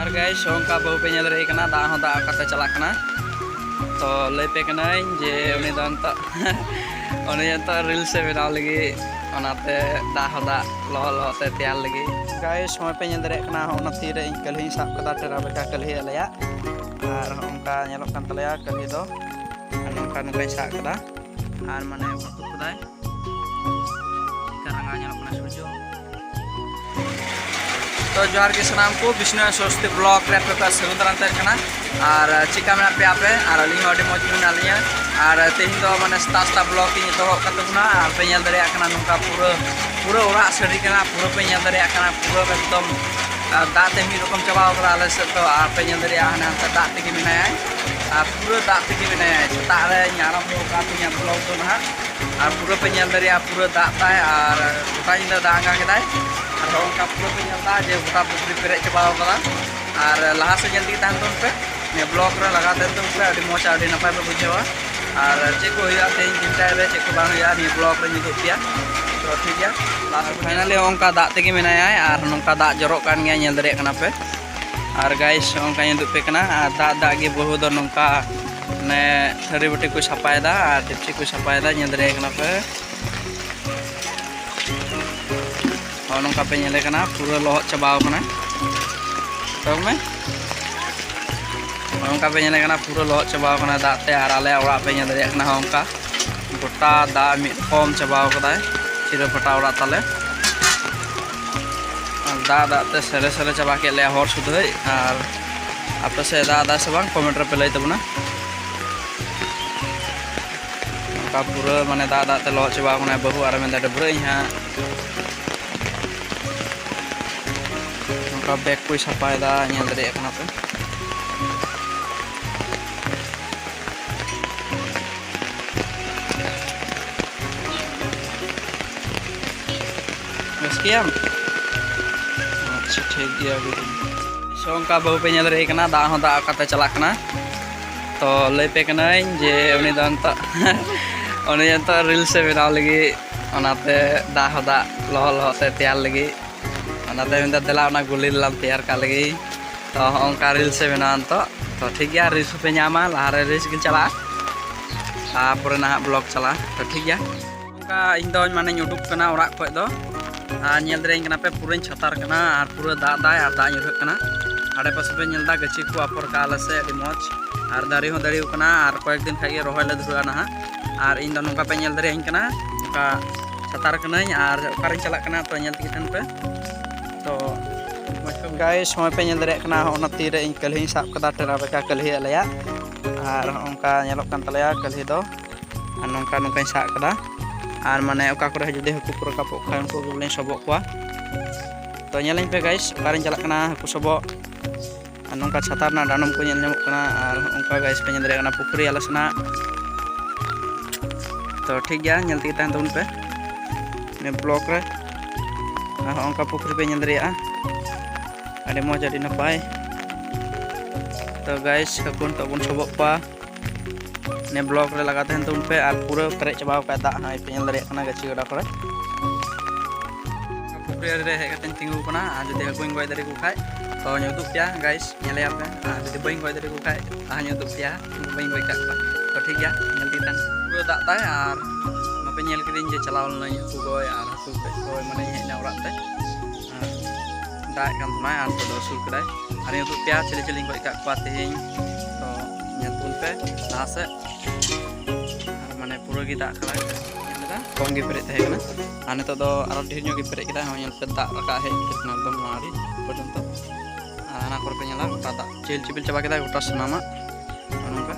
और गाइस ओंका बहु पे नजर कना दा हो दा कते चला कना तो लई पे कनाई जे उनी द अंत उनी अंत रील से बनाव लगी ओनाते दा हो दा लो लो ते तैयार लगी गाइस समय पे नजर कना ओना तीरे इन कलही साब कदा टेरा बेका कलही अलया और ओंका नेलोक कान तलया कलही दो नोंका नोंका साब कदा और माने फटु कदाय करंगा नेलोक कना सूर्य तो जोहार के सनाम को विष्णु स्वस्ति ब्लॉग रे पे सगुंदरान तहना और चिका में पे आपे और अली अभी मज में लिया और तेज तो माने सता ब्लॉग की तो कतना और पे नल दरिया कना नोंका पूरा पूरा ओरा सड़ी कना पूरा पे नल दरिया कना पूरा एकदम दाते मी रकम चबाव करा आले से तो और पे नल दरिया हना दाते के मिनाया और पूरा दाते के मिनाया सता रे न्यारा को का पे ब्लॉग तो ना और पूरा पे नल दरिया पूरा दाता है और गोटा इन दांगा केदाय और उनका पूरा पे नलदा जे गोटा पुखरी पेरे चबाव करा और लहा से जल्दी तहन तो पे ने ब्लॉग रे लगा दे तो पे अभी मोचा अभी नपाय पे बुझेवा और चे को हुआ तेज चिंता रे चे को बांग हुआ नि ब्लॉग रे निदो पिया तो ठीक गया लास्ट फाइनली ओंका दाग तेगे मेनाया और नोंका दाग जरोक कान गया नेल दरे कना पे और गाइस ओंका निदो पे कना दाग दाग गे बहु दो नोंका ने थरी बटी को सफायदा और टिप्सी को सफायदा नेल दरे कना पे और नोंका पे नेले कना पूरा लोहत चबाव कना तो में ओंका पे नेले कना पूरा लोहत चबाव कना दाते और आले ओरा पे नेल दरे कना ओंका गोटा दा मिद कम चबाव कदाय चिरा फटा ओरा ताले दा दाते सरे सरे चबा के ले हर सुधई और आपे से दा से बांग कमेंट रे पे लई तबना ओंका पूरा माने दा दाते लोहत चबाव कना बहु और में डबरे यहां बैग को सफायदा नेल दरे कना पे मस्कियाम अच्छा ठीक गया सोंका बहु पे नेल दरे कना दा हो दा कते चला कना तो लई पे कनाई जे उनी द अंत उनी अंत रील से बनाव लगी ओनाते दा हो दा लो लो ते तैयार लगी देला गुली लाम तैयार का लगी तो उनका रील से बना तो ठीक गया रील्स पे नामा लहारे रील्स के चला तापर ना ब्लॉग चला तो ठीक गया उनका इन दो माने उडुक कना ओरा खय दो नेल दरे कना पे पूरा छतार कना और पूरा दादा और दा युरक कना आड़े पास पे नेलदा गची को अपर का आले से अभी मौज और दारी हो दारी कना और कयेक दिन खाई रोहय ले धुआ ना और इन दो नोका पे नेल दरे कना उनका छतार कना और ओकारे चला कना तो नेल तिगन पे तो गाइस समय पे नेल दरे कना ओना तीरे इन कलही साब कदा टेरा बेका कलही अलया और ओंका नेलोक कान तलया कलही दो और नोंका नोंका साब कदा और माने ओका करे जुदी हकु पुरा कापो खाय उनको बोले सबक कोआ तो नेलइन पे गाइस ओकारिन चला कना हकु सबक और नोंका छतार ना डानम को नेल ᱧᱟᱢᱚᱜ कना और ओंका गाइस पे नेल दरे कना पुखरी आले सना तो ठीक गया नेल ती तहन तउन पे ने ब्लॉग रे ओंका पुखरी पे नेल दरिया अरे मौज अड़ी नपाय तो गाइस हकुन तो बन सबक पा ने ब्लॉग रे लगा तहन तुम पे और पूरा पेरे चबाव का दा हाय पे नेल दरिया कना गची गडा करे पुखरी रे हे कतन तिंगु कना आ जदि हकुन गय दरे को खाय तो ᱧᱩᱫᱩ पिया गाइस नेले आपे जदि बइन गय दरे को खाय आ ᱧᱩᱫᱩ पिया बइन गय का तो ठीक गया नेल ती तन पूरा दा ताय और नपे नेल किदिन जे चलाव लनई हकु गय और हकु गय माने हेना ओरा ते दाग kan tunai और तो दोसुल कदाय और ᱧᱩᱫᱩ पिया चिली चिली गय का kwa तेहिं तो नेल तुन पे लहा से और माने पूरा गी दाग खला कम गे पेरे तहे कना और नितो दो और ढेर ᱧᱚᱜ गे पेरे किदा हो नेल पे दाग रका हे कितना एकदम मारी पर्यंत आना कर पे नेला गोटा दाग चिल चिबिल चबा किदा गोटा सनामा नोंका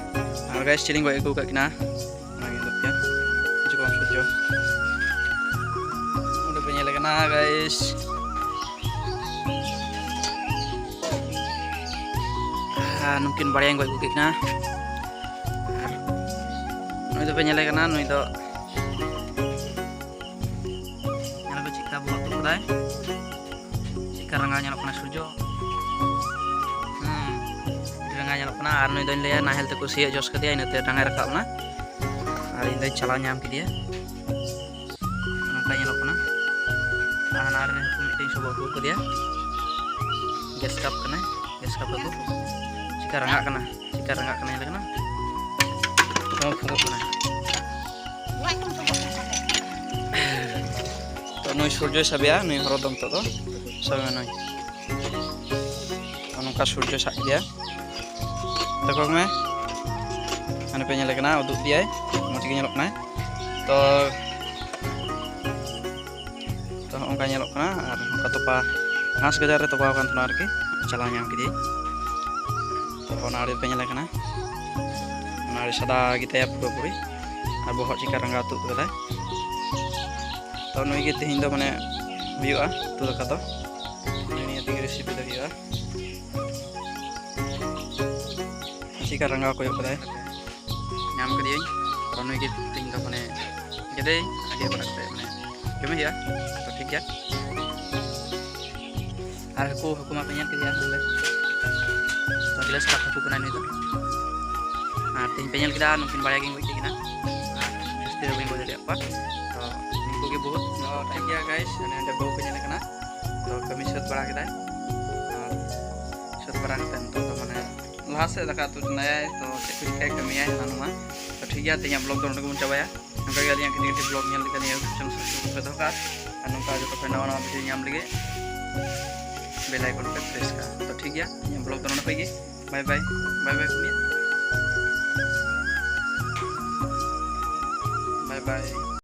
और गाइस चिलिंग गय को किना ना गे पिया कुछ कम सोचो उडे पे नेल कना guys mungkin barang goi bukit na noi do penyele kana noi do nyala cika buat tu dai cika ranga nyala kana sujo ranga nyala kana ar noi do leya nahel te kusia jos ke dia inate ranga rakap na ar indai chala nyam ke dia nongka nyala kana anar ne ku miting sobo ku dia gas tap kana gas kapal tuh sekarang nggak kena ya kena mau funguk kena to nui surjo sabia nui horodom to sabe nui nongka surjo sak dia takok me ane pe nyele kena uduk dia mau tiga nyelok kena to ongka nyelok kena ar ongka topa ngas gajar topa kan tunar ki chala nyam ki to onari pe nyele kena onari sada kita ya puri ar bohok cika rangga tu kata to nui ki tehin do mane huyuga tu kata ini ati resipi do huyuga cika rangga ko yo kata nyam ke dia to nui ki tehin do mane gede age bana kata mane gimana ya to ठीक ya আর হাকু মা পেñan ke dia boleh to jelas tak haku kena itu nah ting peñal kita mungkin banyak yang wiki kena mesti lebih gue jadi apa to minggu ke buat to thank you guys ini ada bau peñal kena to kami shoot barang kita shoot barang kita to mana lahas se dekat tu naya to cek kayak kami ya nanu mah to ठीक ya tinggal blog dono ko coba ya nangka kali yang kita blog nyal kan ya channel subscribe to kan nangka jo ko nawa video nyam lagi bell icon पे press का तो ठीक है ये blog दोनों पे bye bye bye bye